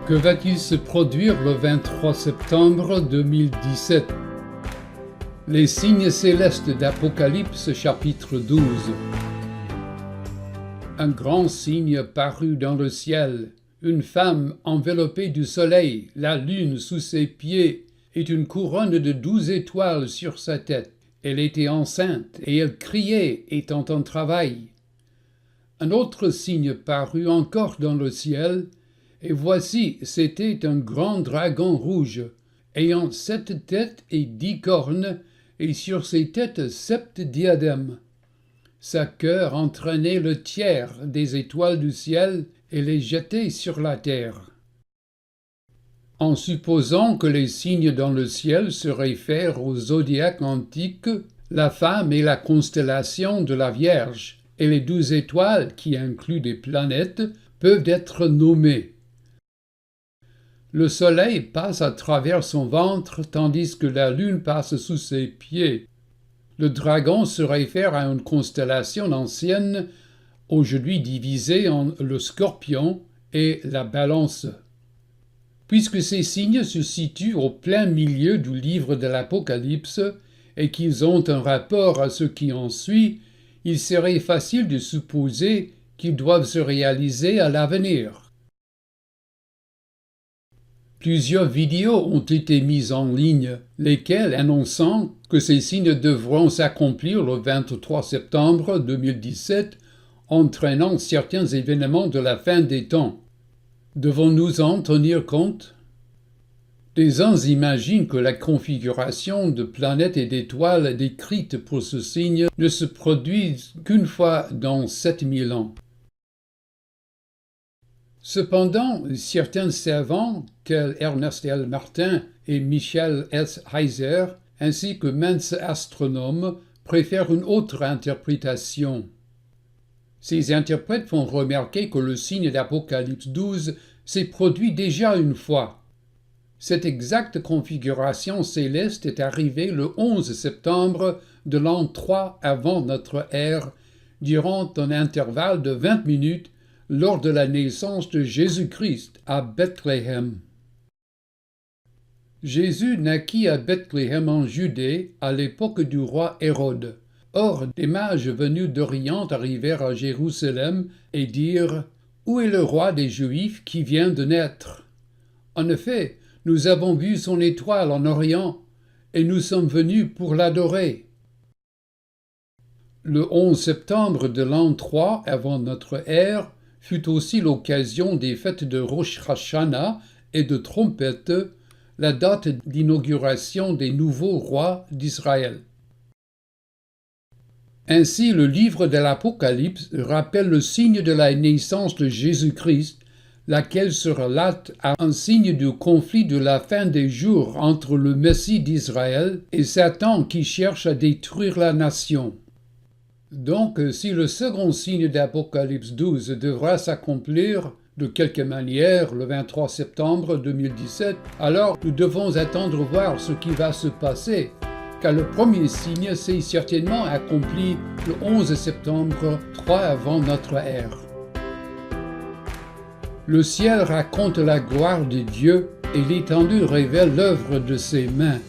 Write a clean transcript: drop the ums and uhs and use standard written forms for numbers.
Que va-t-il se produire le 23 septembre 2017? Les signes célestes d'Apocalypse chapitre 12. Un grand signe parut dans le ciel, une femme enveloppée du soleil, la lune sous ses pieds et une couronne de 12 étoiles sur sa tête. Elle était enceinte et elle criait étant en travail. Un autre signe parut encore dans le ciel, et voici, c'était un grand dragon rouge, ayant 7 têtes et 10 cornes, et sur ses têtes 7 diadèmes. Sa queue entraînait le tiers des étoiles du ciel et les jetait sur la terre. En supposant que les signes dans le ciel se réfèrent au zodiaque antique, la femme est la constellation de la Vierge, et les 12 étoiles, qui incluent des planètes, peuvent être nommées. Le soleil passe à travers son ventre tandis que la lune passe sous ses pieds. Le dragon se réfère à une constellation ancienne, aujourd'hui divisée en le Scorpion et la Balance. Puisque ces signes se situent au plein milieu du livre de l'Apocalypse et qu'ils ont un rapport à ce qui en suit, il serait facile de supposer qu'ils doivent se réaliser à l'avenir. Plusieurs vidéos ont été mises en ligne, lesquelles annonçant que ces signes devront s'accomplir le 23 septembre 2017, entraînant certains événements de la fin des temps. Devons-nous en tenir compte? Des uns imaginent que la configuration de planètes et d'étoiles décrite pour ce signe ne se produise qu'une fois dans 7000 ans. Cependant, certains savants, tels Ernest L. Martin et Michel S. Heiser, ainsi que maints astronomes, préfèrent une autre interprétation. Ces interprètes font remarquer que le signe d'Apocalypse 12 s'est produit déjà une fois. Cette exacte configuration céleste est arrivée le 11 septembre de l'an 3 avant notre ère, durant un intervalle de 20 minutes, lors de la naissance de Jésus-Christ à Bethléem. Jésus naquit à Bethléem en Judée à l'époque du roi Hérode. Or, des mages venus d'Orient arrivèrent à Jérusalem et dirent « Où est le roi des Juifs qui vient de naître? En effet, nous avons vu son étoile en Orient, et nous sommes venus pour l'adorer. » Le 11 septembre de l'an 3 avant notre ère fut aussi l'occasion des fêtes de Rosh Hashanah et de Trompette, la date d'inauguration des nouveaux rois d'Israël. Ainsi, le livre de l'Apocalypse rappelle le signe de la naissance de Jésus-Christ, laquelle se relate à un signe du conflit de la fin des jours entre le Messie d'Israël et Satan qui cherche à détruire la nation. Donc, si le second signe d'Apocalypse 12 devra s'accomplir de quelque manière le 23 septembre 2017, alors nous devons attendre voir ce qui va se passer, car le premier signe s'est certainement accompli le 11 septembre 3 avant notre ère. Le ciel raconte la gloire de Dieu et l'étendue révèle l'œuvre de ses mains.